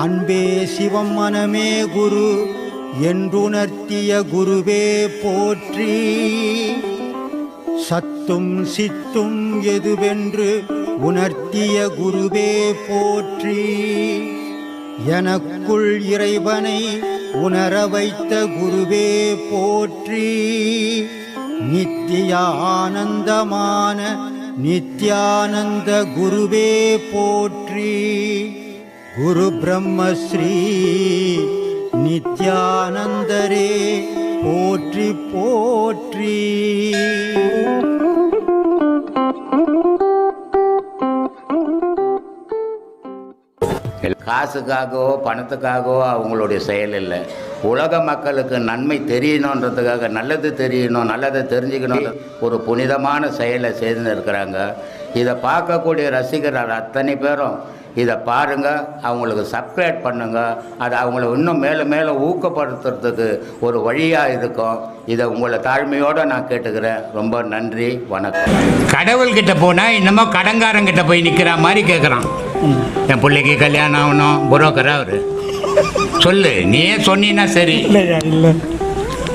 அன்பே சிவம் மனமே குரு என்றுணர்த்திய குருவே போற்றி. சத்தும் சித்தும் எதுவென்று உணர்த்திய குருவே போற்றி. எனக்குள் இறைவனை உணர வைத்த குருவே போற்றி. நித்திய ஆனந்தமான நித்யானந்த குருவே போற்றி. குரு பிரம்மஸ்ரீ நித்யானந்தரே போற்றி போற்றி. காசுக்காகவோ பணத்துக்காகவோ அவங்களுடைய செயல் இல்லை. உலக மக்களுக்கு நன்மை தெரியணுன்றதுக்காக, நல்லது தெரியணும், நல்லதை தெரிஞ்சுக்கணும், ஒரு புனிதமான செயலை செய்து இருக்கிறாங்க. இதை பார்க்கக்கூடிய ரசிகர்கள் அத்தனை பேரும் இதை பாருங்கள், அவங்களுக்கு சப்ஸ்கிரைப் பண்ணுங்கள். அது அவங்கள இன்னும் மேலே மேலே ஊக்கப்படுத்துறதுக்கு ஒரு வழியாக இருக்கும். இதை உங்களை தாழ்மையோடு நான் கேட்டுக்கிறேன். ரொம்ப நன்றி, வணக்கம். கடவுள்கிட்ட போனால் இன்னமும் கடங்காரங்கிட்ட போய் நிற்கிற மாதிரி கேட்குறான். என் பிள்ளைக்கு கல்யாணம் ஆகணும், புரோக்கரா அவர் சொல்லு, நீயே சொன்னீன்னா சரி. இல்லை,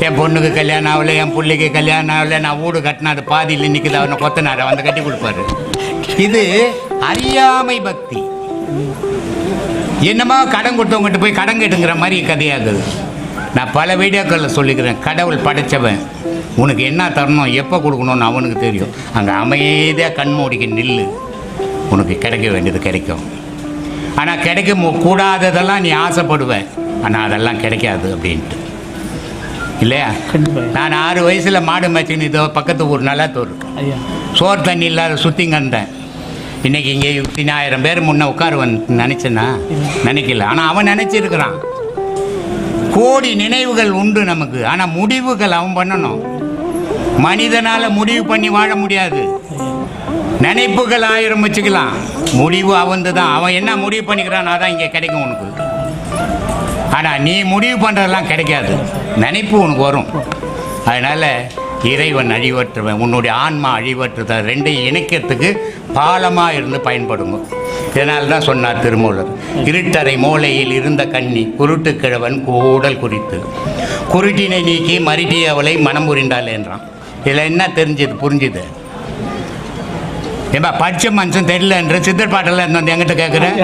என் பொண்ணுக்கு கல்யாணம் ஆகலை, என் பிள்ளைக்கு கல்யாணம் ஆகலை, நான் வீடு கட்டினா அது பாதியில் நிற்குது, அவனை கொத்தனாரை வந்து கட்டி கொடுப்பாரு. இது அறியாமை பக்தி. என்னமா கடன் கொடுத்தவங்ககிட்ட போய் கடன் கேட்டுங்கிற மாதிரி கதையாகுது. நான் பல வீடியோக்களில் சொல்லிக்கிறேன், கடவுள் படைச்சவன் உனக்கு என்ன தரணும், எப்போ கொடுக்கணும்னு அவனுக்கு தெரியும். அங்கே அமைதியாக கண்மூடிக்கு நில்லு, உனக்கு கிடைக்க வேண்டியது கிடைக்கும். ஆனால் கிடைக்க கூடாததெல்லாம் நீ ஆசைப்படுவேன், ஆனால் அதெல்லாம் கிடைக்காது அப்படின்ட்டு இல்லையா? நான் 6 வயசில் மாடு மேய்ச்சின்னு இதோ பக்கத்து ஊர் நல்லாத்தூர் சோறு தண்ணி இல்லாத சுற்றிங்கன்றேன். இன்றைக்கி இங்கே 10,000 பேர் முன்னே உட்காருவன் நினச்சேன்னா நினைக்கல. ஆனால் அவன் நினச்சிருக்கிறான். கோடி நினைவுகள் உண்டு நமக்கு, ஆனால் முடிவுகள் அவன் பண்ணணும். மனிதனால் முடிவு பண்ணி வாழ முடியாது. நினைப்புகள் 1000 வச்சுக்கலாம், முடிவு அவந்து தான். அவன் என்ன முடிவு பண்ணிக்கிறான் அதான் இங்கே கிடைக்கும் உனக்கு. ஆனால் நீ முடிவு பண்ணுறதெல்லாம் கிடைக்காது, நினைப்பு உனக்கு வரும். அதனால் இறைவன் அழிவற்றுவன், உன்னுடைய ஆன்மா அழிவற்றுத, ரெண்டையும் இணைக்கிறதுக்கு பாலமாக இருந்து பயன்படுங்க. இதனால தான் சொன்னார் திருமூலர், இருட்டறை மூலையில் இருந்த கண்ணி குருட்டுக்கிழவன் கூடல் குறித்து குருட்டினை நீக்கி மருட்டிய அவளை மனம் புரிந்தாள் என்றான். இதில் என்ன தெரிஞ்சுது, புரிஞ்சுது? ஏன்பா படித்த மனுஷன் தெரியல என்று சித்தர் பாட்டெல்லாம் வந்து என்கிட்ட கேட்குறேன்.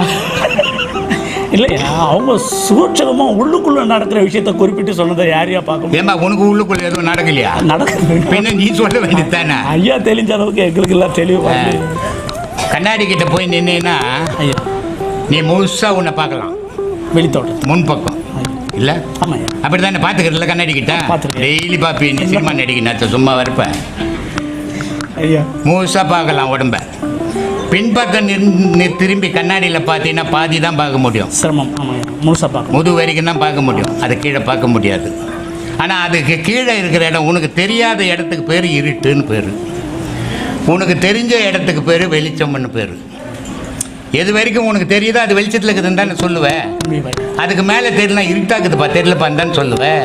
இல்லையா, அவங்க சூட்சகமாக உள்ளுக்குள்ளே நடக்கிற விஷயத்தை குறிப்பிட்டு சொன்னதை யாரையா பார்க்கணும்? ஏன்பா உனக்கு உள்ளுக்குள்ளே எதுவும் நடக்கலையா? நடக்குது, பின்ன நீ சொல்ல வேண்டியது தானே. ஐயா தெளிஞ்ச அளவுக்கு எங்களுக்கு எல்லாம் தெளிவு. கண்ணாடி கிட்ட போய் நின்னா ஐயா நீ முழுசாக உன்னை பார்க்கலாம், வெளித்தோட்டம் முன்பக்கம் இல்லை? ஆமாம், அப்படி தானே பார்த்துக்கிறல கண்ணாடி கிட்ட டெய்லி பார்ப்பி. நீ சினிமா நடிக்கணும் சும்மா வரப்ப ஐயா முழுசாக பார்க்கலாம் உடம்ப. பின்பக்கம் திரும்பி கண்ணாடியில் பார்த்தீங்கன்னா பாதி தான் பார்க்க முடியும், சிரமம். ஆமாம், முழுசாக பார்க்க, முது வரைக்கும் தான் பார்க்க முடியும், அது கீழே பார்க்க முடியாது. ஆனால் அதுக்கு கீழே இருக்கிற இடம், உனக்கு தெரியாத இடத்துக்கு பேர் இருட்டுன்னு பேர், உனக்கு தெரிஞ்ச இடத்துக்கு பேர் வெளிச்சம்னு பேர். எது வரைக்கும் உனக்கு தெரியுதோ அது வெளிச்சத்தில் இருக்குதுன்னு தானே சொல்லுவேன். அதுக்கு மேலே தெரியலாம், இருட்டாக்குதுப்பா தெரியலப்பான்னு தானே சொல்லுவேன்.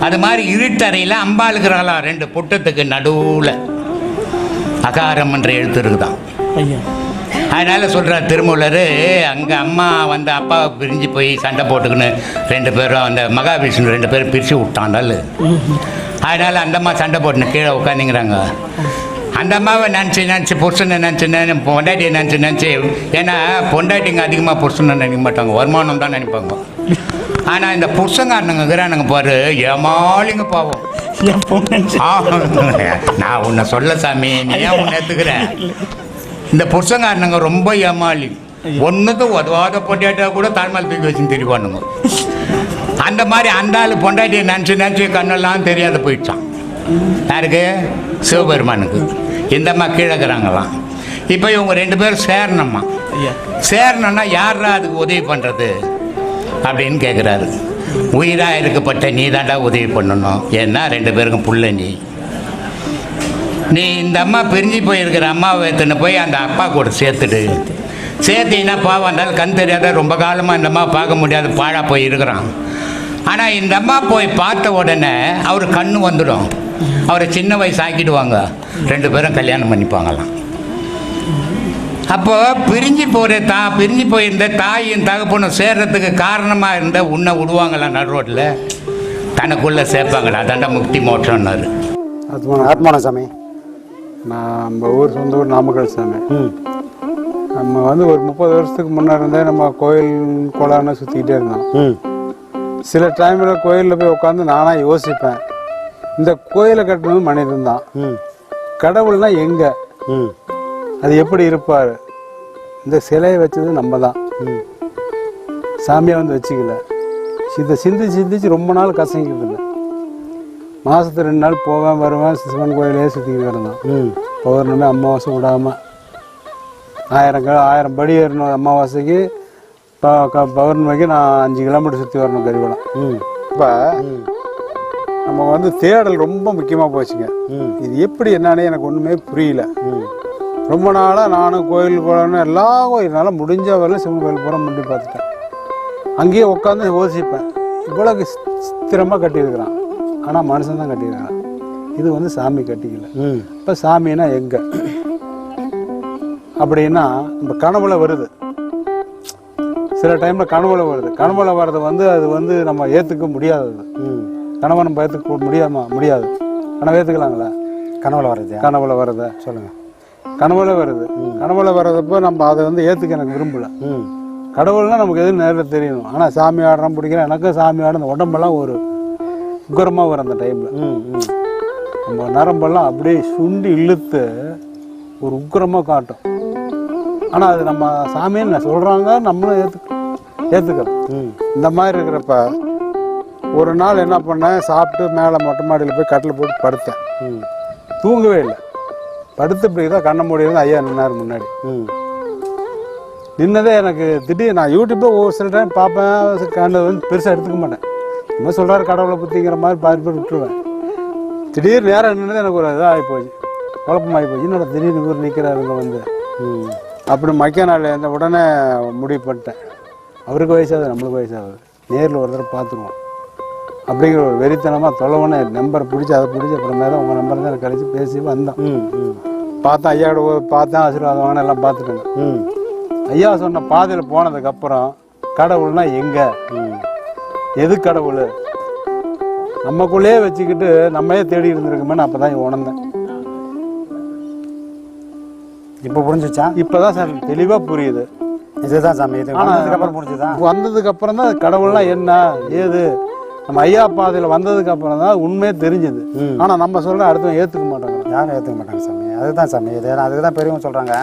அது மாதிரி இருட்டறையில் அம்பாளுக்குறாளா 2 புட்டத்துக்கு நடுவில் அகாரம் என்ற எழுத்து இருக்குதான். அதனால் சொல்கிறார் திருமூலர், அங்கே அம்மா வந்து அப்பாவை பிரிஞ்சு போய் சண்டை போட்டுக்குன்னு 2 பேரும் அந்த மகாவிஷ்ணு 2 பேரும் பிரித்து விட்டாண்டால். அதனால் அந்த அம்மா சண்டை போட்டுன்னு கீழே உட்காந்துங்கிறாங்க. அந்த அம்மாவை நினச்சி புருஷனை நினச்சி பொண்டாட்டியை நினச்சி, ஏன்னா பொண்டாட்டிங்க அதிகமாக புருஷனை நினைக்க மாட்டாங்க, வருமானம் தான் நினைப்பாங்க. ஆனால் இந்த புருஷங்காரனுங்க இருக்கிறானுங்க பாரு, ஏமாளிங்க பாவம். நான் உன்னை சொல்ல சாமி, நீ ஏன் உன்னை எடுத்துக்கிறேன்? இந்த புருஷங்காரனுங்க ரொம்ப ஏமாளி, ஒன்றுக்கும் உதவாத பொண்டாட்டியா கூட தாழ்மால் தூக்கி வச்சுன்னு தெரிவானுங்க. அந்த மாதிரி அந்த ஆள் பொண்டாட்டியை நினச்சி கண்ணெல்லாம் தெரியாத போயிடுச்சான். யாருக்கு? சிவபெருமானுக்கு. இந்த அம்மா கீழக்கிறாங்களாம். இப்போ இவங்க 2 பேரும் சேரணும்மா. சேரணும்னா யாரா அதுக்கு உதவி பண்ணுறது அப்படின்னு கேட்குறாரு. உயிராக இருக்கப்பட்ட நீ தாண்டா உதவி பண்ணணும், ஏன்னா 2 பேருக்கும் புள்ள. நீ இந்த அம்மா பிரிஞ்சு போயிருக்கிற அம்மாவை எடுத்துன்னு போய் அந்த அப்பா கூட சேர்த்தீங்கன்னா பாவம் இருந்தாலும் கண் தெரியாத ரொம்ப காலமாக இந்த அம்மா பார்க்க முடியாது, பாழா போய் இருக்கிறான். ஆனால் இந்த அம்மா போய் பார்த்த உடனே அவர் கண்ணு வந்துடும், அவரை சின்ன வயசு ஆக்கிடுவாங்க, 2 பேரும் கல்யாணம் பண்ணிப்பாங்களாம். அப்போ பிரிஞ்சு போயிருந்த தாயும் தகப்பனும் சேர்றதுக்கு காரணமாக இருந்த உன்னை விடுவாங்களா நடு ரோட்டில்? தனக்குள்ளே சேர்ப்பாங்களா? அதாண்டா முக்தி மோட்சம்னாரு. ஆத்மான சாமி. நம்ம ஊர் சொந்த ஊர் நாமக்கல் சாமி. நம்ம வந்து ஒரு 30 வருஷத்துக்கு முன்னாடி இருந்தே நம்ம கோயில் குளம்னு சுற்றிக்கிட்டே இருந்தோம். சில டைமில் கோயிலில் போய் உட்காந்து நானாக யோசிப்பேன், இந்த கோயிலை கட்டுறது மனிதன் தான், கடவுள்னா எங்கே, அது எப்படி இருப்பார், இந்த சிலையை வச்சது நம்ம தான், சாமியாக வந்து வச்சுக்கல. இதை சிந்திச்சு ரொம்ப நாள் கசங்கிட்டு இருந்தேன். மாதத்துக்கு 2 நாள் போவேன் வருவேன், சிவன் கோயிலே சுற்றிக்கிட்டு இருந்தோம். பௌர்ணமி அமாவாசை விடாமல் 1000 படி ஏறணும். அமாவாசைக்கு பௌர்ணமிக்கு நான் 5 கிலோமீட்டர் சுற்றி வரணும் கரிவலம். இப்போ நம்ம வந்து தேடல் ரொம்ப முக்கியமாக போச்சுங்க. இது எப்படி என்னன்னு எனக்கு ஒன்றுமே புரியல. ரொம்ப நாளாக நானும் கோயில் போகணுன்னு எல்லா கோயில்னாலும் முடிஞ்ச வரல சிவன் கோயில் போகிற முடி பார்த்துட்டேன். அங்கேயே உட்காந்து யோசிப்பேன், இவ்வளோ ஸ்திரமாக கட்டியிருக்கிறான், ஆனால் மனுஷன் தான் கட்டியிருக்கிறான். இது வந்து சாமி கட்டிக்கல. இப்போ சாமின்னா எங்கே அப்படின்னா நம்ம கனவுல வருது. சில டைமில் கனவுல வருது. கனவுல வர்றது வந்து அது வந்து நம்ம ஏற்றுக்க முடியாதது. கனவை நம்ம ஏற்றுக்க முடியாது. கனவை ஏற்றுக்கலாங்களா? கனவுல வர்றத சொல்லுங்கள். கனவுல வருது. கனவுல வர்றதப்போ நம்ம அதை வந்து ஏற்றுக்க எனக்கு விரும்பலை. கடவுள்னா நமக்கு எதுவும் நேரில் தெரியணும். ஆனால் சாமி ஆடுறோம் பிடிக்கிறேன். எனக்கும் சாமி ஆடுற உடம்பெல்லாம் ஒரு உக்கரமாக வரும் அந்த டைமில். நம்ம நரம்பெல்லாம் அப்படியே சுண்டி இழுத்து ஒரு உக்கரமாக காட்டும். ஆனால் அது நம்ம சாமின்னு சொல்கிறாங்க, நம்மளும் ஏற்றுக்கிறோம். இந்த மாதிரி இருக்கிறப்ப ஒரு நாள் என்ன பண்ணேன், சாப்பிட்டு மேலே மொட்டை மாடியில் போய் கட்டில் போட்டு படுத்தேன். தூங்கவே இல்லை. படுத்து இப்படி தான் கண்ண மூடியிருந்து ஐயா நின்னார் முன்னாடி. நின்னதே எனக்கு திடீர். நான் யூடியூப்பில் ஒவ்வொரு சில டைம் பார்ப்பேன், கண்டது வந்து பெருசாக எடுத்துக்க மாட்டேன். இந்த மாதிரி சொல்கிறாரு கடவுளை பற்றிங்கிற மாதிரி பாதி பேர் விட்டுருவேன். திடீர் நேரம் நின்னது எனக்கு ஒரு இதாக ஆகிப்போச்சு, குழப்பமாகி போச்சு. என்னோட திடீர்னு இவர் நிற்கிறாருங்க வந்து அப்படி மக்கிய நாள் இந்த உடனே முடிவு பண்ணிட்டேன், அவருக்கு வயசாகுது நம்மளுக்கு வயசாகுது, நேரில் ஒரு தடவை பார்த்துருவோம் அப்படிங்கிற ஒரு வெறித்தனமாக தொலைவனே நம்பரை பிடிச்சி அதை பிடிச்சி அப்புறமே தான் உங்கள் நம்பர் தான் எனக்கு கழிச்சு பேசி வந்தோம். பார்த்தேன் ஐயாவோட பார்த்தேன், ஆசீர்வாதம் வாங்க எல்லாம் பார்த்துட்டேங்க. ஐயா சொன்ன பாதையில் போனதுக்கப்புறம் கடவுள்னா எங்கே, எது கடவுள், நமக்குள்ளேயே வச்சுக்கிட்டு நம்மளே தேடி இருந்திருக்குமேனு அப்போ தான் உணர்ந்தேன். இப்போ புரிஞ்சிச்சா? இப்போ தான் சார் தெளிவாக புரியுது. இதுதான் சாமி. இது வந்ததுக்கப்புறம் புரிஞ்சுதான். வந்ததுக்கப்புறம் தான் கடவுள்லாம் என்ன ஏது நம்ம ஐயா பாதையில் வந்ததுக்கப்புறம் தான் உண்மையே தெரிஞ்சுது. ஆனால் நம்ம சொல்கிற அடுத்தவங்க ஏற்றுக்க மாட்டாங்க. யாரும் ஏற்றுக்க மாட்டாங்க சாமி. அதுதான் சாமி. இது அதுக்கு தான் பெரியவங்க சொல்கிறாங்க,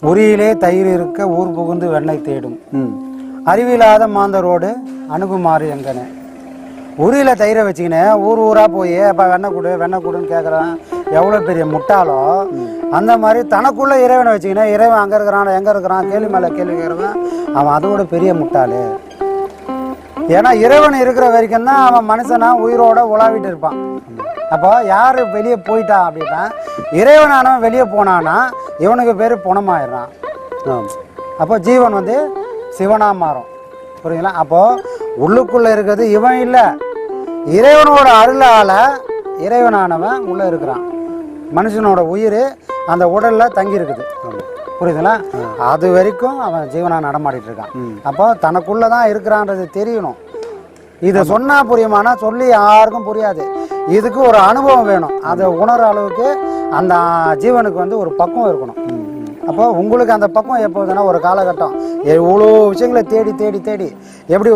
உரியிலே தயிர் இருக்க ஊர் புகுந்து வெண்ணெய் தேடும், அறிவில்லாத மாந்தரோடு அணுகுமாறு எங்கன்னு. உரியில் தயிரை வச்சுக்கினேன் ஊர் ஊராக போய் அப்போ வெண்ணெய் கொடுன்னு கேட்குறான். எவ்வளோ பெரிய முட்டாளோ அந்த மாதிரி தனக்குள்ளே இறைவனை வச்சுக்கினேன். இறைவன் அங்கே இருக்கிறான் எங்கே இருக்கிறான் கேள்வி மேலே கேள்வி கேட்குறவன் அவன் அதோட பெரிய முட்டாள். ஏன்னா இறைவன் இருக்கிற வரைக்கும் தான் அவன் மனுஷனா உயிரோட உலாவிட்டு இருப்பான். அப்போ யார் வெளியே போயிட்டான் அப்படின்னா, இறைவனானவன் வெளியே போனான்னா இவனுக்கு பேர் புணமாயிடுறான். அப்போ ஜீவன் வந்து சிவனா மாறும். புரியுங்களா? அப்போது உள்ளுக்குள்ளே இருக்கிறது இவன் இல்லை, இறைவனோட அருளால் இறைவனானவன் உள்ளே இருக்கிறான். மனுஷனோட உயிர் அந்த உடலில் தங்கி இருக்குது. புரியுதுங்களா? அது வரைக்கும் அவன் ஜீவனாக நடமாடிட்டு இருக்கான். அப்போ தனக்குள்ளே தான் இருக்கிறான்றது தெரியணும். இதை சொன்னால் புரியுமானா சொல்லி யாருக்கும் புரியாது. இதுக்கு ஒரு அனுபவம் வேணும். அதை உணர்ற அளவுக்கு அந்த ஜீவனுக்கு வந்து ஒரு பக்குவம் இருக்கணும். அப்போ உங்களுக்கு அந்த பக்குவம் எப்போதுன்னா ஒரு காலகட்டம் இவ்வளோ விஷயங்களை தேடி தேடி தேடி எப்படி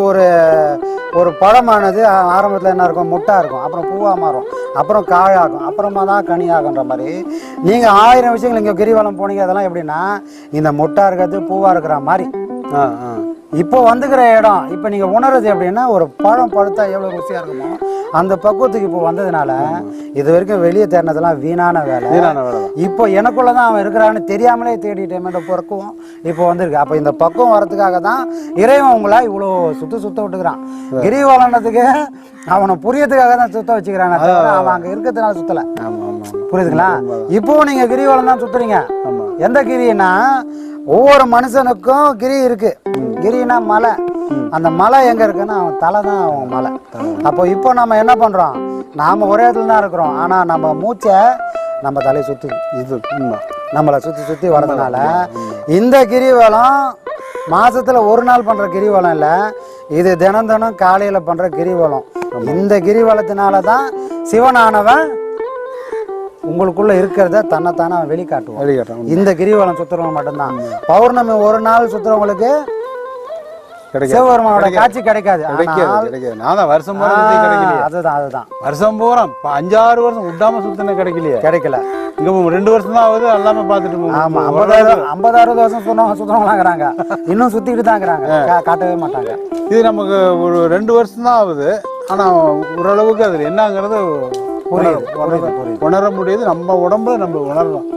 ஒரு பழமானது ஆரம்பத்தில் என்ன இருக்கும், முட்டாக இருக்கும், அப்புறம் பூவாக மாறும், அப்புறம் காயாகும், அப்புறமா தான் கனி ஆகுன்ற மாதிரி நீங்கள் 1000 விஷயங்கள் இங்கே கிரிவலம் போனீங்க. அதெல்லாம் எப்படின்னா இந்த முட்டாக இருக்கிறது பூவாக இருக்கிற மாதிரி இப்போ வந்துக்கிற இடம். இப்போ நீங்கள் உணர்றது எப்படின்னா ஒரு பழம் பழுத்தா எவ்வளோ ருசியாக இருக்குமோ அந்த பக்குவத்துக்கு இப்போ வந்ததுனால இது வரைக்கும் வெளியே தேடினதெல்லாம் வீணான வேலை. இப்போ எனக்குள்ள தான் அவன் இருக்கிறான்னு தெரியாமலே தேடிட்டேன் பக்குவம் இப்போ வந்திருக்கு. அப்போ இந்த பக்குவம் வரதுக்காக தான் இறைவன் உங்களை இவ்வளோ சுத்த விட்டுக்கிறான். கிரிவலனத்துக்கு அவனை புரியறதுக்காக தான் சுத்த வச்சுக்கிறான். அவன் அங்கே இருக்கிறதுனால சுத்தலை. புரியுதுங்களா? இப்போ நீங்கள் கிரிவலம் தான் சுத்துறீங்க. எந்த கிரின்னா ஒவ்வொரு மனுஷனுக்கும் கிரி இருக்கு. கிரினா மலை. அந்த மலை எங்க இருக்குன்னா அவன் தலை தான் அவன் மலை. அப்போ இப்போ நம்ம என்ன பண்றோம், நாம ஒரே இடத்துல தான் இருக்கிறோம். ஆனா நம்ம மூச்சை நம்ம தலையை சுத்தி நம்மளை சுத்தி வரதுனால இந்த கிரிவலம் மாசத்துல ஒரு நாள் பண்ற கிரிவலம் இல்ல, இது தினம் தினம் காலையில பண்ற கிரிவலம். இந்த கிரிவலத்தினால தான் சிவனானவன் உங்களுக்குள்ள இருக்கிறத தன்னைத்தானே வெளிக்காட்டுவோம். இந்த கிரிவலம் சுத்துறவங்க மட்டும்தான். பௌர்ணமி ஒரு நாள் சுத்துறவங்களுக்கு சிவபெருமானோட காட்சி கிடைக்காது. வருஷம் அதுதான் வருஷம் பூரா 5-6 வருஷம் விடாம சுத்தின கிடைக்கல. இங்க 2 வருஷம் தான் ஆகுது எல்லாமே பார்த்துட்டு. ஆமா, 50-60 வருஷம் சுத்தவங்களாங்கிறாங்க, இன்னும் சுத்திட்டு தான் இருக்கிறாங்க, காட்டவே மாட்டாங்க. இது நமக்கு ஒரு 2 வருஷம் தான் ஆகுது. ஆனா ஓரளவுக்கு அதுல என்னங்கிறது உணர முடியுது. நம்ம உடம்புல நம்ம உணரலாம்.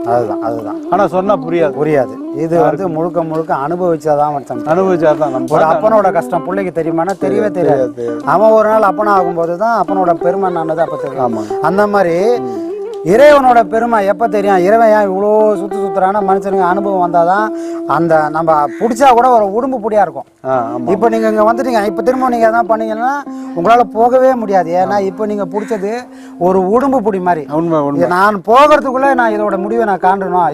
அதுதான் ஆனா சொன்னா புரியாது. இது வந்து முழுக்க முழுக்க அனுபவிச்சாதான் நம்ம ஒரு அப்பனோட கஷ்டம் பிள்ளைக்கு தெரியுமானா தெரியவே தெரியாது. அவன் ஒரு நாள் அப்பனா ஆகும்போது தான் அப்பனோட பெருமை என்னது அப்ப தெரியும். அந்த மாதிரி இறைவனோட பெருமை எப்போ தெரியும்? இறைவன் ஏன் இவ்வளோ சுற்றுறான்னா மனுஷனுக்கு அனுபவம் வந்தாதான் அந்த நம்ம பிடிச்சா கூட ஒரு உடம்பு பிடியா இருக்கும். இப்போ நீங்கள் இங்கே வந்துட்டீங்க, இப்போ திரும்ப நீங்கள் எதாவது பண்ணீங்கன்னா உங்களால் போகவே முடியாது. ஏன்னா இப்போ நீங்கள் பிடிச்சது ஒரு உடம்பு பிடி மாதிரி. நான் போகிறதுக்குள்ளே நான் இதோட முடிவை நான் காண்டணும்,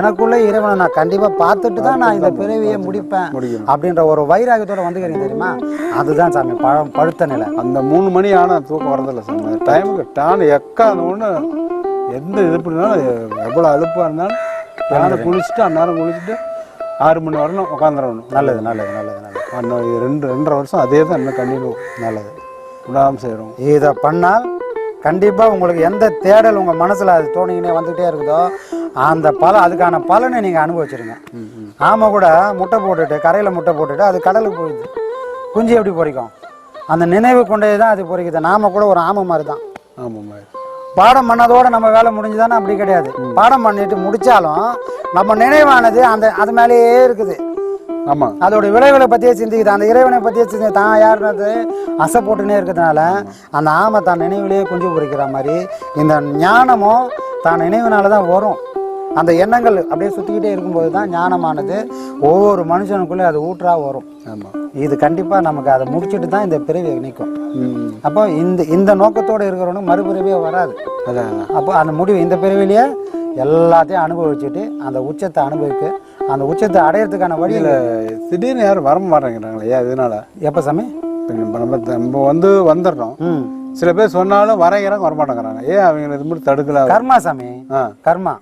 எனக்குள்ளே இறைவனை நான் கண்டிப்பாக பார்த்துட்டு தான் நான் இந்த பிறவியை முடிப்பேன் அப்படின்ற ஒரு வைராகத்தோட வந்துக்கிறீங்க தெரியுமா? அதுதான் சாமி பழுத்த நிலை. அந்த 3 மணி ஆனால் தூக்கம் வரதில்லை சாமி. டைமுக்கு டான் எக்காத ஒன்று எந்த இது பண்ணாலும் எவ்வளோ அலுப்பாக இருந்தாலும் டானை குளிச்சுட்டு அந்நேரம் குளிச்சுட்டு 6 மணி வரணும் உட்காந்துடணும். நல்லது. 2-2.5 வருஷம் அதே தான் இன்னும் கண்டினியூ. நல்லது விடாமல் செய்கிறோம். இதை பண்ணால் கண்டிப்பாக உங்களுக்கு எந்த தேடல் உங்கள் மனசில் அது தோணிக்கினே வந்துகிட்டே இருக்குதோ அந்த அதுக்கான பலனை நீங்கள் அனுபவிச்சிருங்க. ஆமை கூட முட்டை போட்டுட்டு கரையில் முட்டை போட்டுட்டு அது கடலுக்கு போயிடுது. குஞ்சு எப்படி பொறிக்கும்? அந்த நினைவு கொண்டே தான் அது பொறிக்குது. நாம கூட ஒரு ஆமை மாதிரி தான். பாடம் பண்ணதோட நம்ம வேலை முடிஞ்சுதானே? அப்படி கிடையாது. பாடம் பண்ணிட்டு முடிச்சாலும் நம்ம நினைவானது அது மேலேயே இருக்குது. அதோட விளைவுகளை பற்றியே சிந்திக்குது, அந்த இறைவனை பற்றியே சிந்தி தான் யாருனது அசை போட்டுனே இருக்கிறதுனால அந்த ஆமை தான் நினைவிலேயே குஞ்சு பொறிக்கிற மாதிரி இந்த ஞானமும் தான் நினைவுனால தான் வரும். அந்த எண்ணங்கள் அப்படியே சுற்றிக்கிட்டே இருக்கும்போது தான் ஞானமானது ஒவ்வொரு மனுஷனுக்குள்ளே அது ஊற்றா வரும். இது கண்டிப்பாக நமக்கு அதை முடிச்சுட்டு தான் இந்த பிறவியை நிற்கும். அப்போ இந்த நோக்கத்தோடு இருக்கிறவனுக்கு மறுபிறவியே வராது. அப்போ அந்த முடிவு இந்த பிறவிலேயே எல்லாத்தையும் அனுபவிச்சுட்டு அந்த உச்சத்தை அந்த உச்சத்தை அடையிறதுக்கான வழியில் திடீர்னு யாரும் வர மாட்டேங்கிறாங்களே. ஏன் இதனால? எப்போ சாமி? நம்ம வந்துடுறோம். சில பேர் சொன்னாலும் வரைகிறாங்க வரமாட்டேங்கிறாங்க. ஏன் அவங்க இது மாதிரி தடுக்கல? கர்மா சாமி, கர்மா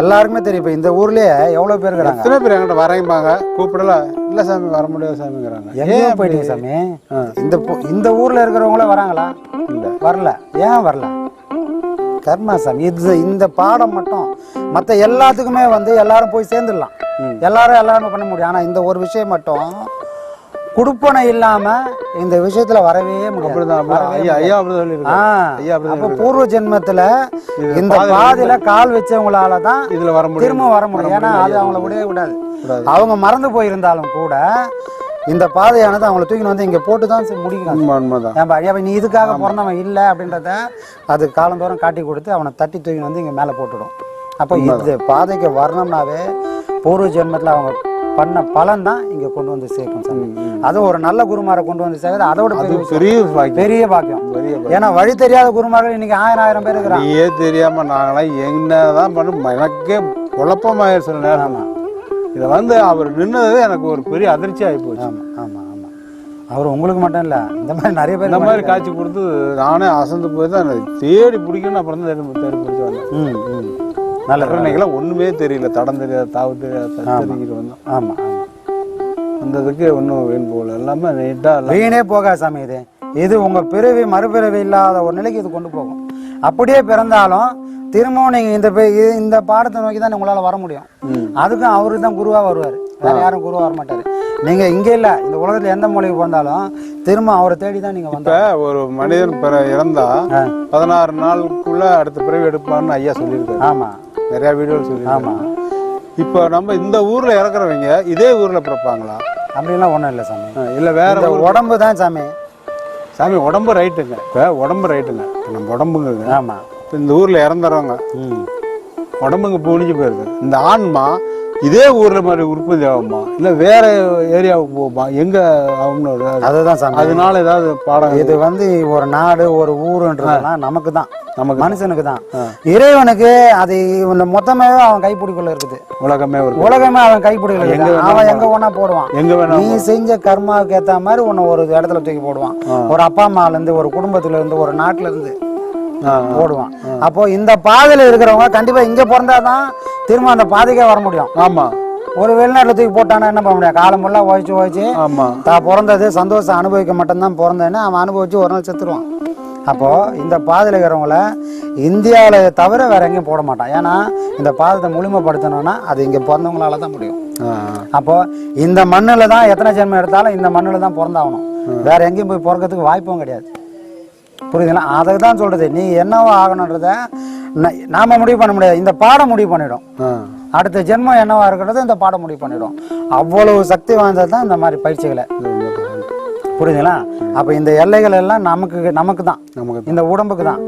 எல்லாருக்குமே தெரியும். இப்போ இந்த ஊர்லயே எவ்வளவு பேர் இருக்கிறாங்க. எத்தனை பேர் என்கிட்ட வரையும்பாங்க, கூப்பிடல, இல்ல சாமி வர முடியாது சாமிங்கிறாங்க. ஏன் போயிட்டீங்க சாமி? இந்த ஊர்ல இருக்கிறவங்கள வராங்களா? இல்ல, வரல. ஏன் வரல? கர்மா சாமி. இந்த பாடம் மட்டும் மற்ற எல்லாத்துக்குமே எல்லாரும் போய் சேர்ந்துடலாம், எல்லாரும் பண்ண முடியும். ஆனா இந்த ஒரு விஷயம் மட்டும் குடுப்பனை இல்லாம இந்த விஷயத்துல வரவே முடியாது. அப்ப பூர்வ ஜென்மத்துல இந்த பாதையில கால் வச்சவங்களாலதான் இதுல திரும்ப வர முடியும். ஏன்னா அது அவங்கள விடவே விடாது. அவங்க மறந்து போயிருந்தாலும் கூட இந்த பாதையானது அவங்களை தூக்கின்னு இங்க போட்டுதான் முடிக்கணும். நீ இதுக்காக பிறந்தவன் இல்லை அப்படின்றத அது காலந்தோறும் காட்டி கொடுத்து அவனை தட்டி தூக்கின்னு இங்க மேல போட்டுடும். அப்போ இந்த பாதைக்கு வரணும்னாவே பூர்வ ஜென்மத்துல அவங்க பண்ண பலன் தான் இங்க கொண்டு வந்து சேர்க்கும் சாமி. அதுவும் ஒரு நல்ல குருமாரை கொண்டு வந்து சேர்க்குது, அதோட பெரிய பாக்கியம். ஏன்னா வழி தெரியாத குருமார்கள் இன்னைக்கு 1000 பேர் இருக்கிறாங்க. நீயே தெரியாம நாங்களாம் என்னதான் பண்ணும் எனக்கே குழப்பமாயிரு சில நேரம். இதை அவர் நின்னது எனக்கு ஒரு பெரிய அதிர்ச்சி ஆகி போச்சு. ஆமா. அவர் உங்களுக்கு மட்டும் இல்ல, இந்த மாதிரி நிறைய பேர் இந்த மாதிரி காட்சி கொடுத்து நானே அசந்து போய் தான் தேடி பிடிக்கணும். அப்புறம் தான் தேடி பிடிச்சி வந்தேன். நல்ல இன்னைக்கெல்லாம் ஒண்ணுமே தெரியல, தடம் தெரியாது, தாவு தெரியாது, தெரிஞ்சுட்டு வந்தோம். ஆமா. அந்ததுக்கு ஒன்றும் வீண் போகல, எல்லாமே நீட்டா வீணே போகாது சாமி. இது உங்க பிறவி மறுபிறவி இல்லாத ஒரு நிலைக்கு இது கொண்டு போகும். அப்படியே பிறந்தாலும் திரும்பவும் நீங்க இந்த பாடத்தை நோக்கி தான் உங்களால வர முடியும். அதுக்கும் அவரு தான் குருவா வருவார், வேற யாரும் குருவா வர மாட்டாரு. நீங்க இங்க இல்ல, இந்த உலகத்துல எந்த மூலைக்கு பிறந்தாலும் திரும்ப அவரை தேடி தான் நீங்க வந்த. ஒரு மனிதன் இறந்தா 16 நாளுக்குள்ள அடுத்த பிறவி எடுப்பான்னு ஐயா சொல்லியிருக்காரு. ஆமா, நிறைய வீடியோ சொல்லி. ஆமா. இப்போ நம்ம இந்த ஊர்ல இறக்குறவங்க இதே ஊர்ல பிறப்பாங்களா? அப்படின்லாம் ஒண்ணும் இல்லை சாமி. இல்ல வேற உடம்பு தான் சாமி. உடம்பு ரைட்டுங்க. இப்போ உடம்பு ரைட்டுங்க, நம்ம உடம்புங்க. ஆமா. இந்த ஊர்ல இறந்துறவங்க உடம்புங்க புனிஞ்சு போயிருது. இந்த ஆன்மா இதே ஊர்ல மாதிரி உற்பத்தி ஆகுமா இல்ல வேற ஏரியாவுக்கு போகுமா எங்க ஆகும்னு அதுதான் சாமி. அதனால ஏதாவது பாடம் இது வந்து ஒரு நாடு ஒரு ஊருன்றதுலாம் நமக்கு தான், நமக்கு மனுஷனுக்கு தான். இறைவனுக்கு அது இந்த மொத்தமே அவன் கைப்பிடிக்குள்ள இருக்குது. உலகமே ஒரு உலகமே அவன் கைப்பிடிக்குள்ள இருக்குது. அவன் எங்க வேணா போடுவான். எங்க வேணா நீ செஞ்ச கர்மாவுக்கு ஏத்த மாதிரி உன்னை ஒரு இடத்துல தூக்கி போடுவான். ஒரு அப்பா அம்மால இருந்து, ஒரு குடும்பத்துல இருந்து, ஒரு நாட்டுல இருந்து போடுவான். அப்போ இந்த பாதையில இருக்கிறவங்க கண்டிப்பா இங்க பிறந்தாதான் திரும்ப அந்த பாதைக்கே வர முடியும். ஆமா. ஒரு வெளிநாட்டுல தூக்கி போட்டானா என்ன பண்ண முடியும்? காலம் ஃபுல்லா உழைச்சு ஆமா தான் பிறந்தது சந்தோஷம் அனுபவிக்க மட்டும்தான் பிறந்தேன்னு அவன் அனுபவிச்சு ஒரு நாள் செத்துருவான். அப்போ இந்த பாதையில இருக்கிறவங்கள இந்தியாவில தவிர வேற எங்கேயும் போட மாட்டான். ஏன்னா இந்த பாதத்தை முழுமைப்படுத்தணும்னா அது இங்க பிறந்தவங்களால தான் முடியும். அப்போ இந்த மண்ணுல தான் எத்தனை ஜென்மம் எடுத்தாலும் இந்த மண்ணுல தான் பிறந்தாகணும். வேற எங்கேயும் போய் பிறக்கிறதுக்கு வாய்ப்பும் கிடையாது. புரியுதுங்களா? அதை தான் சொல்றது. நீ என்னவோ ஆகணுன்றத நாம முடிவு பண்ண முடியாது. இந்த பாடம் முடிவு பண்ணிடும். அடுத்த ஜென்மம் என்னவா இருக்கிறது இந்த பாடம் முடிவு பண்ணிடும். அவ்வளவு சக்தி வாய்ந்தது தான் இந்த மாதிரி பயிற்சிகளை. புரியுதுங்களா? அப்ப இந்த எல்லைகள் எல்லாம் நமக்கு தான், இந்த உடம்புக்கு தான்.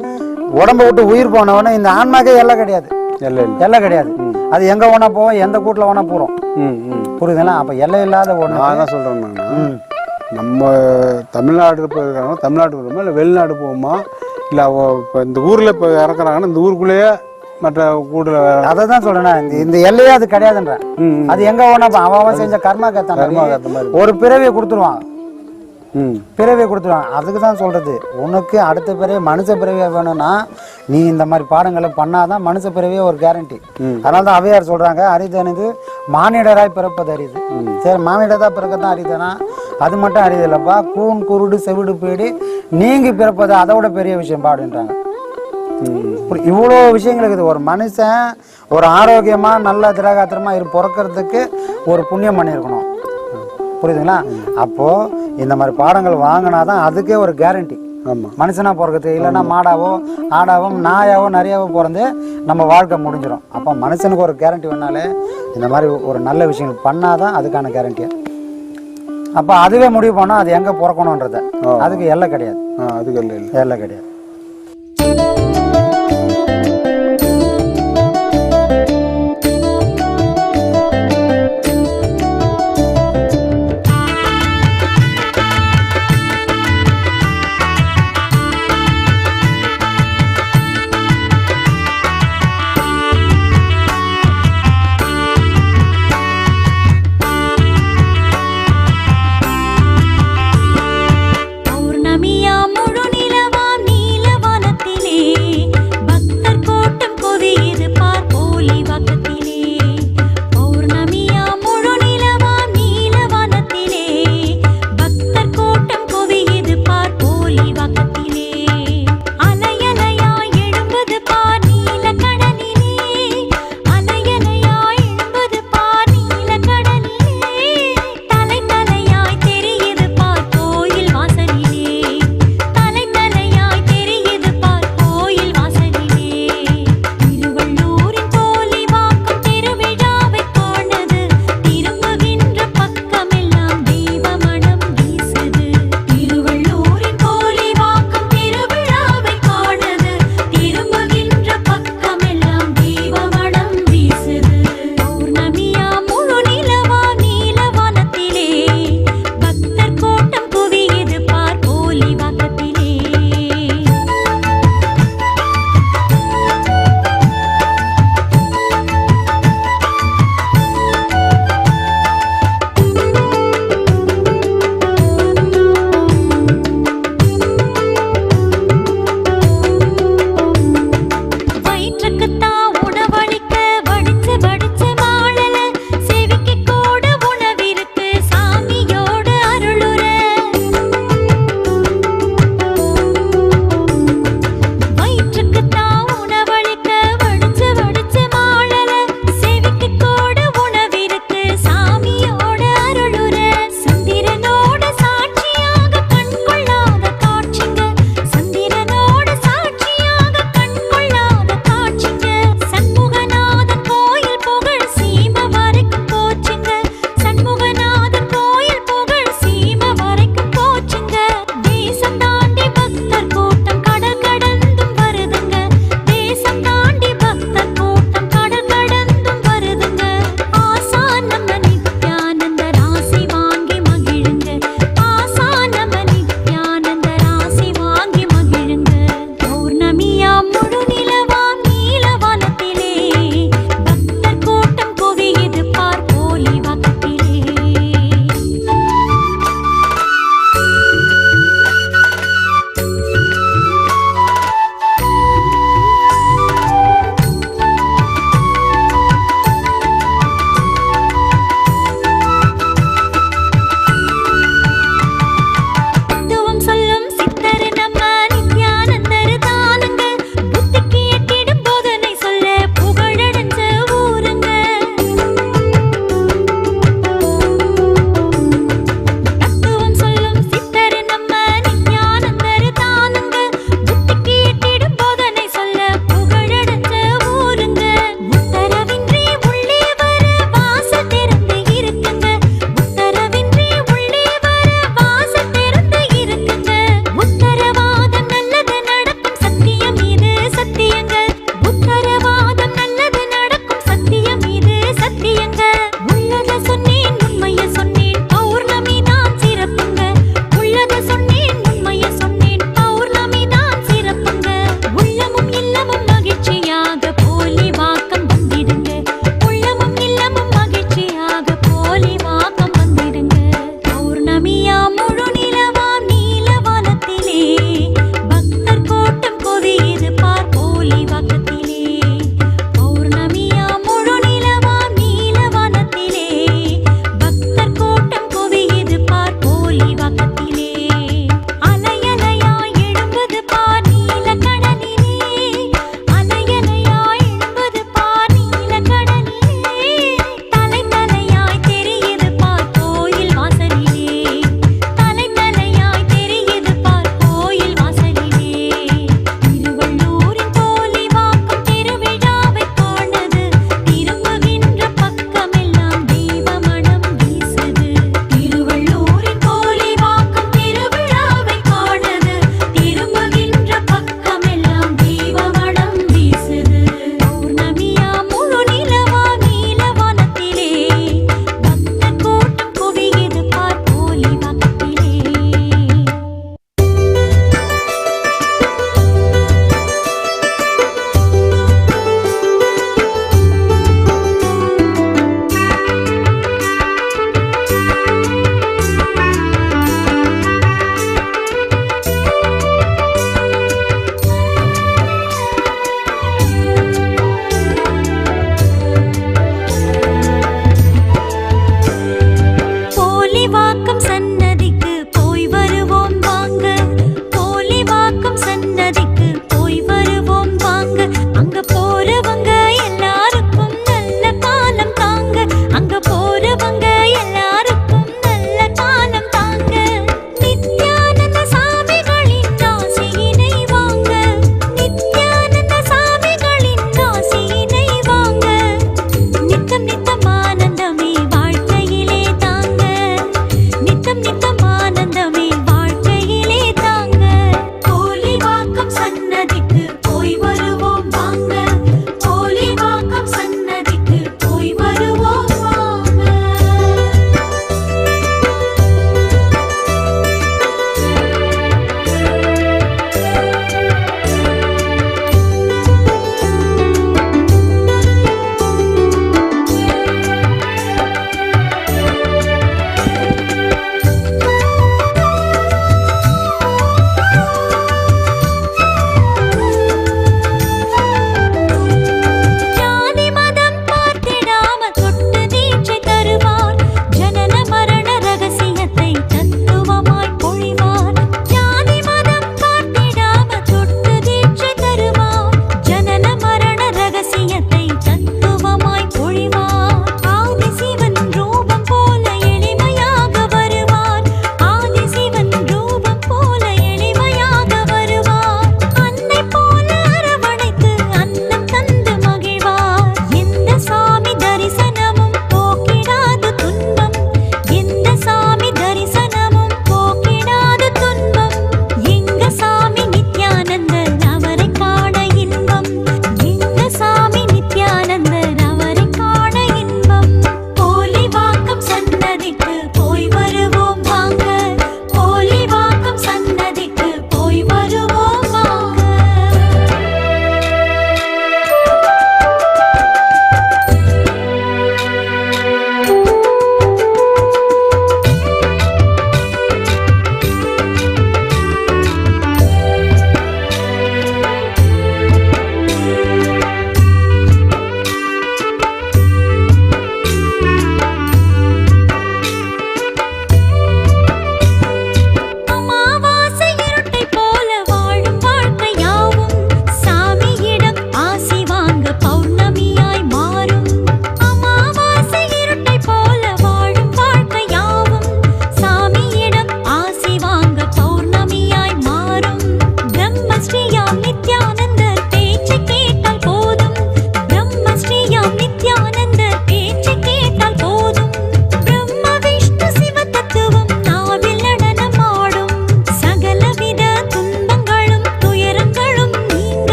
உடம்பை விட்டு உயிர் போனவொடனே இந்த ஆன்மாக்கே எல்லை கிடையாது. எல்லை கிடையாது. அது எங்க வேணா போவோம், எந்த கூட்டுல வேணா போறோம். புரியுதுங்களா? அப்ப எல்லை இல்லாத ஒண்ணு. நான் தான் சொல்றேன், நம்ம தமிழ்நாடு போயிருக்காங்க, தமிழ்நாடு போகிறோமா இல்லை வெளிநாடு போவோமா, இல்லை இப்போ இந்த ஊரில் இப்போ இறக்குறாங்கன்னா இந்த ஊருக்குள்ளேயே மற்ற கூடுல அதை தான் சொல்றேன். இந்த எல்லையே அது கிடையாதுன்றேன். அது எங்க வேணா அவன் செஞ்ச கர்மா கேத்த மாதிரி ஒரு பிறவியை கொடுத்துருவான். பிறவியை கொடுத்துருவான். அதுக்கு தான் சொல்றது, உனக்கு அடுத்த பிறவி மனுஷ பிறவியா வேணும்னா நீ இந்த மாதிரி பாடங்களை பண்ணாதான் மனுஷ பிறவியே ஒரு கேரண்டி. அதனால தான் அவையார் சொல்றாங்க, அரிதனது மானிடராய் பிறப்பது அரிது. சரி, மானிடதா பிறக்கத்தான் அரிதனா? அது மட்டும் அரிது இல்லப்பா, கூன் குருடு செவிடு பேடி நீங்கி பிறப்பது அதை விட பெரிய விஷயம் பாடுன்றாங்க. இவ்வளோ விஷயங்கள் இருக்குது. ஒரு மனுஷன் ஒரு ஆரோக்கியமா நல்ல திரகாத்திரமா பிறக்கிறதுக்கு ஒரு புண்ணியம் பண்ணியிருக்கணும். புரியுதுங்களா? அப்போ இந்த மாதிரி பாடங்கள் வாங்கினாதான் அதுக்கே ஒரு கேரண்டி. மனுஷனா பிறக்கிறது. இல்லைன்னா மாடாவோ ஆடாவோ நாயாவோ நிறையாவோ பிறந்து நம்ம வாழ்க்கை முடிஞ்சிடும். அப்போ மனுஷனுக்கு ஒரு கேரண்டி வேணாலே இந்த மாதிரி ஒரு நல்ல விஷயங்கள் பண்ணாதான் அதுக்கான கேரண்டியா. அப்போ அதுவே முடிவு பண்ணா அது எங்க பிறக்கணும்ன்றத. அதுக்கு எல்லை கிடையாது. அதுக்கு எல்லை கிடையாது. பௌர்ணமியா முழு நிலவாம் நீ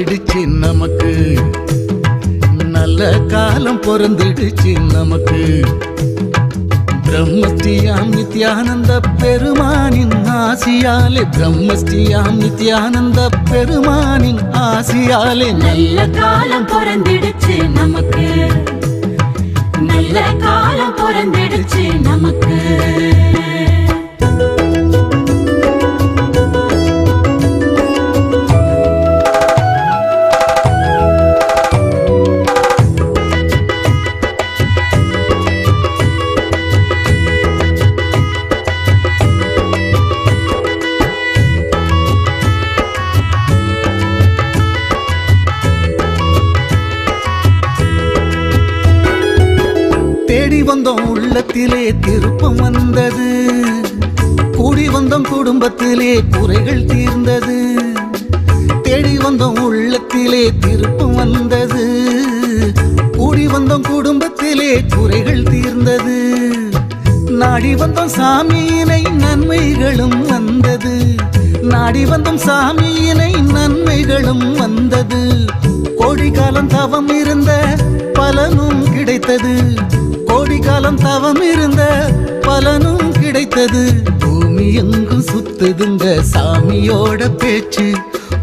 பிறந்திடுச்சு நமக்கு, நல்ல காலம் பிறந்திடுச்சு நமக்கு. பிரம்மஸ்ரீயாம் நித்யானந்த பெருமானின் ஆசியாலே, பிரம்மஸ்ரீயாம் நித்யானந்த பெருமானின் ஆசியாலே நல்ல காலம் பிறந்திடுச்சு நமக்கு, நல்ல காலம் பிறந்திடுச்சு நமக்கு. தேடி வந்தோம் உள்ளத்திலே திருப்பம் வந்தது, கூடி வந்தோம் குடும்பத்திலே குறைகள் தீர்ந்தது. தேடி வந்தோம் உள்ளத்திலே திருப்பம் வந்தது, கூடி வந்தோம் குடும்பத்திலே குறைகள் தீர்ந்தது. நாடி வந்தோம் சாமியினை நன்மைகளும் வந்தது, நாடி வந்தோம் சாமியினை நன்மைகளும் வந்தது. கோடி காலம் தவம் இருந்த பலனும் கிடைத்தது, கோடி காலம் தவம் இருந்த பலனும் கிடைத்தது. பூமி எங்கும் சுத்துதுங்க சாமியோட பேச்சு,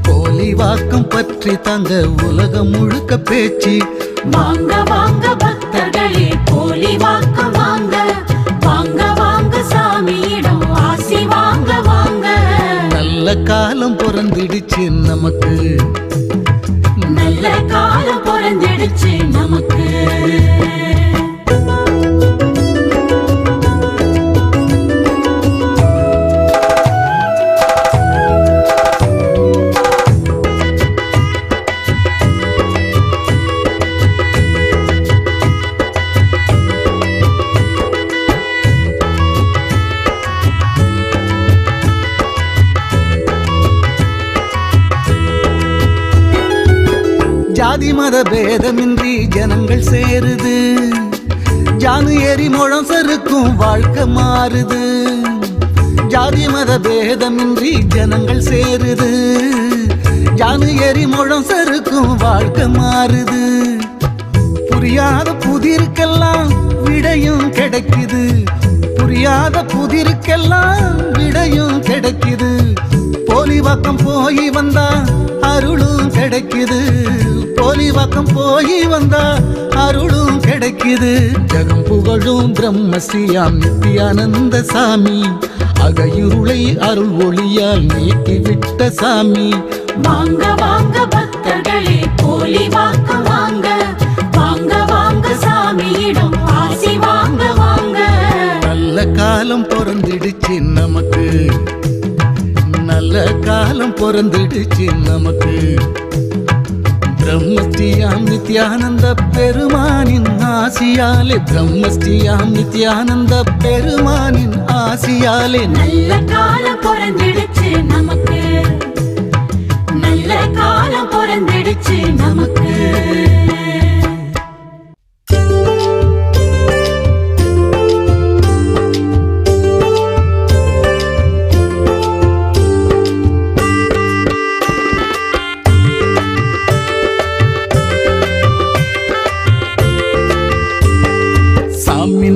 போலி வாக்கம் பற்றி தாங்க உலகம் முழுக்க பேச்சு. வாங்க வாங்க பக்தர்களே போலி வாக்கம் வாங்க, வாங்க வாங்க சாமியிடம் ஆசி வாங்க வாங்க. நல்ல காலம் பிறந்திடுச்சு நமக்கு, நல்ல காலம் பிறந்திடுச்சு நமக்கு. ஜாதி மத பேதமின்றி ஜனங்கள் சேருது, ஜானு ஏறி முழம் சறுக்கும் வாழ்க்கை மாறுது. ஜாதி மத பேதமின்றி ஜனங்கள் சேருது, ஜானு ஏறி முழம் சறுக்கும் வாழ்க்கை மாறுது. புரியாத புதிருக்கெல்லாம் விடையும் கிடைக்குது, புரியாத புதிருக்கெல்லாம் விடையும் கிடைக்குது. போலி வாக்கம் போய் வந்தா அருளும் கிடைக்குது, போலி வாக்கம் போய் வந்தா அருளும் கிடைக்குது. ஜகம் புகழும் பிரம்மஸ்ரீயாம் நித்யானந்த சாமி, அகையுருளை அருள் ஒளியால் நீக்கிவிட்ட சாமி. வாங்க வாங்க பக்தர்களே போலி வாக்கம் வாங்க, வாங்க வாங்க சாமியிடம் ஆசி வாங்க வாங்க. நல்ல காலம் பிறந்திடுச்சு நமக்கு, நல்ல காலம் பிறந்திடுச்சு நமக்கு. பிரம்மஸ்ரீயாம் நித்யானந்த பெருமானின் ஆசியாலே, பிரம்மஸ்ரீயாம் நித்யானந்த பெருமானின் ஆசியாலே நல்ல காலம் பிறந்திடுச்சு நமக்கு, நல்ல காலம் பிறந்திடுச்சு நமக்கு.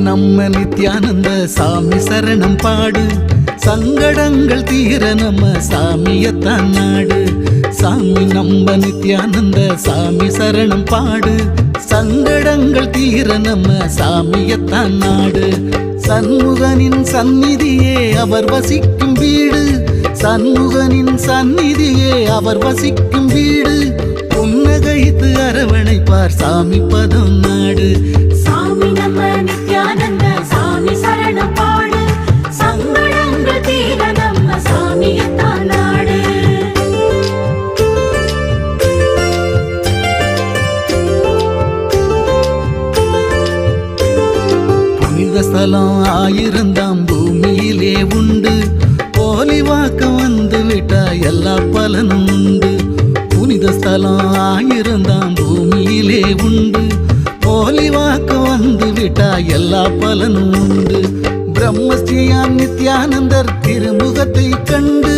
நம்ம நித்யானந்த சாமி சரணம் பாடு, சங்கடங்கள் தீர நம்ம சாமியத்தான் நாடு. சாமி நம்ம நித்யானந்த சாமி சரணம் பாடு, சங்கடங்கள் தீர நம்ம சாமியத்தான் நாடு. சண்முகனின் சந்நிதியே அவர் வசிக்கும் வீடு, சண்முகனின் சந்நிதியே அவர் வசிக்கும் வீடு. புன்னகைத்து அரவணைப்பார் சாமி பதம் நாடு. சாமி நம்ம நித்யானந்த சாமி சரணம் பாடு, சங்கடங்கள் தீர நம்ம சாமியத்தான் நாடு. புனித ஸ்தலம் ஆயிரந்தாம் பூமியிலே உண்டு, போலி வாக்கம் வந்து விட்டா எல்லா பலனும் உண்டு. புனித ஸ்தலம் ஆயிரந்தாம் பூமியிலே உண்டு, போலி வாக்கம் வந்து விட்டா எல்லா பலனும் உண்டு. பிரம்மஸ்ரீயாம் நித்யானந்தர் திருமுகத்தை கண்டு,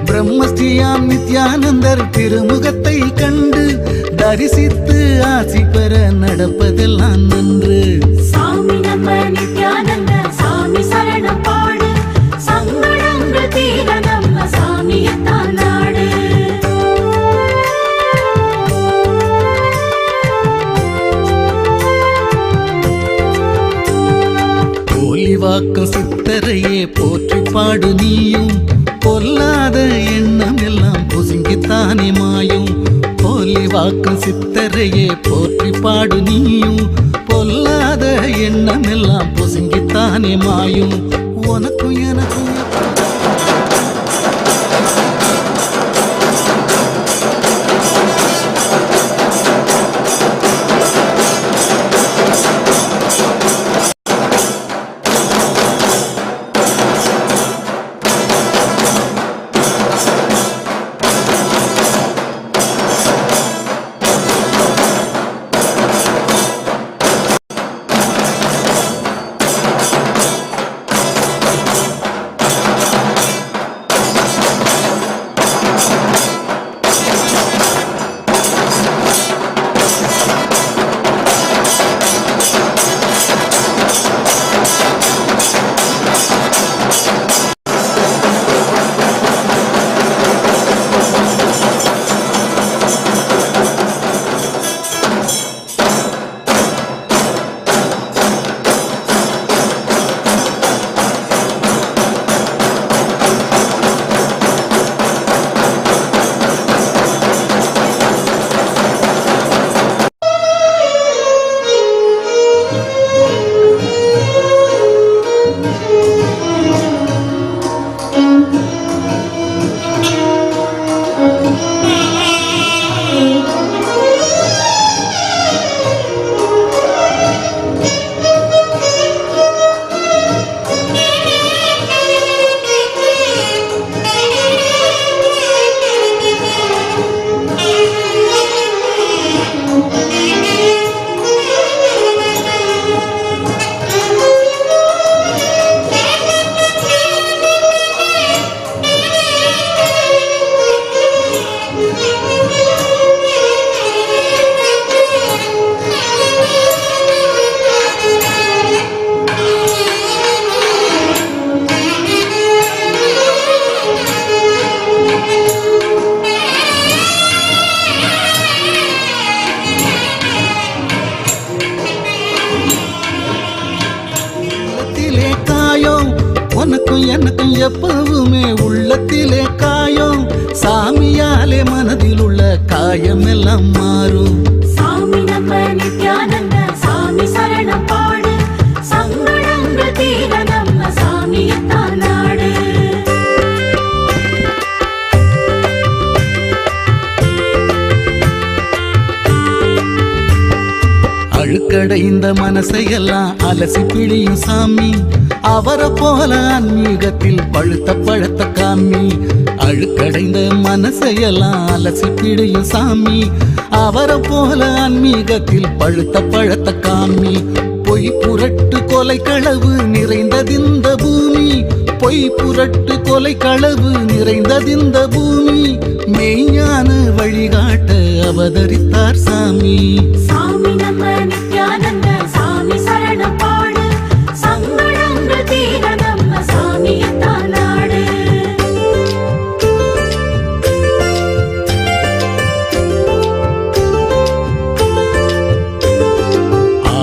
பிரம்மஸ்ரீயாம் நித்யானந்தர் திருமுகத்தை கண்டு தரிசித்து ஆசி பெற நடப்பதெல்லாம் நன்று. சாமி நம்ம நித்யானந்த சாமி சரணம் பாடு, சங்கடங்கள் தீர நம்ம சாமியத்தான் நாடு. போலிவாக்கம் சித்தரையே போற்றி பாடு நீயும், பொல்லாத எண்ணம் எல்லாம் பொசுங்கித்தானே மாயும். போலிவாக்கம் சித்தரையே போற்றி பாடு நீயும், பொல்லாத எண்ணம் எல்லாம் பொசுங்கித்தானே மாயும். உனக்கும் எனக்கும் உனக்கும் எனக்கும் எப்பவுமே உள்ளத்திலே காயம், சாமியாலே மனதில் உள்ள காயம் எல்லாம் மாறும். சாமி நம்ம நித்யானந்த சாமி சரணம் பாடு, சங்கடங்கள் தீர நம்ம சாமியத்தான் நாடு. அழுக்கடைந்த மனசையெல்லாம் அலசி பிழியும் சாமி, அவரை போல ஆன்மீகத்தில் பழுத்த பழத்த காமி. அழுக்கடைந்த மனசையெல்லாம் அலசி பிழியும் சாமி, அவரை போல ஆன்மீகத்தில் பழுத்த பழத்த காமி. பொய் புரட்டு கொலை களவு நிறைந்ததிந்த பூமி, பொய் புரட்டு கொலை களவு நிறைந்ததிந்த பூமி. மெய்ஞான வழிகாட்ட அவதரித்தார் சாமி. சாமி நம்ம நித்யானந்த சாமி சரணம் பாடு, சங்கடங்கள் தீர நம்ம சாமியத்தான் நாடு.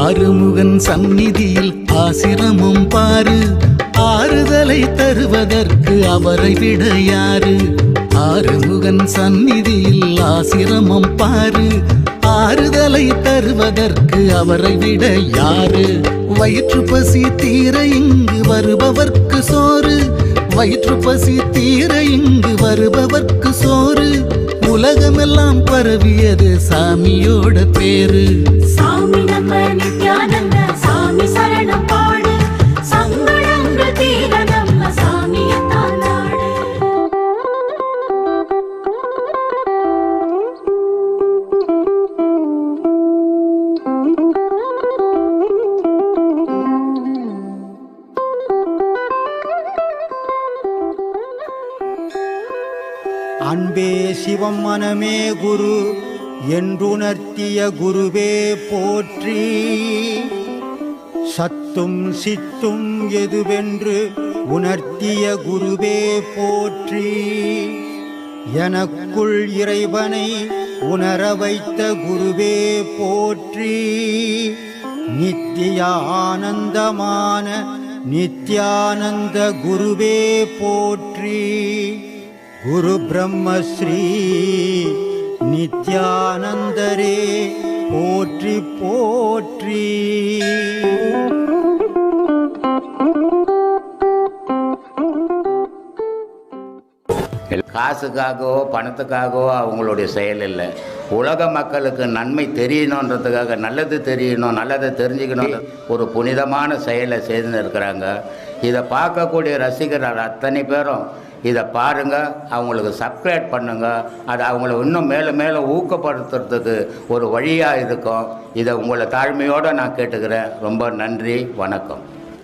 ஆறுமுகன் சந்நிதியில் ஆசிரமம் பாரு, ஆறுதலை தருவதற்கு அவரை விட யாரு. ஆறுமுகன் சந்நிதியில் ஆசிரமம் பாரு, ஆறுதலை தருவதற்கு அவரை விட யாரு. வயிற்று பசி தீர இங்கு வருபவர்க்கு சோறு, வயிற்று பசி தீர இங்கு வருபவர்க்கு சோறு. உலகமெல்லாம் பரவியது சாமியோட பேரு. சாமி நம்ம நித்யானந்த சாமி சரணம் பாடு, சங்கடங்கள் தீர நம்ம சாமியத்தான் நாடு. அன்பே சிவம் மனமே குரு என்றுணர்த்திய குருவே போற்றி. சத்தும் சித்தும் எதுவென்று உணர்த்திய குருவே போற்றி. எனக்குள் இறைவனை உணர வைத்த குருவே போற்றி. நித்திய ஆனந்தமான நித்யானந்த குருவே போற்றி. குரு பிரம்மஸ்ரீ நித்யானந்தரே போற்றி போற்றி. காசுக்காகவோ பணத்துக்காகவோ அவங்களுடைய செயல் இல்லை. உலக மக்களுக்கு நன்மை தெரியணுன்றதுக்காக, நல்லது தெரியணும், நல்லதை தெரிஞ்சுக்கணும், ஒரு புனிதமான செயலை செய்து இருக்கிறாங்க. இதை பார்க்கக்கூடிய ரசிகர்கள் அத்தனை பேரும் இதை பாருங்கள், அவங்களுக்கு சப்ஸ்கிரைப் பண்ணுங்கள். அது அவங்கள இன்னும் மேலே மேலே ஊக்கப்படுத்துறதுக்கு ஒரு வழியாக இருக்கும். இதை உங்களை தாழ்மையோடு நான் கேட்டுக்கிறேன். ரொம்ப நன்றி, வணக்கம்.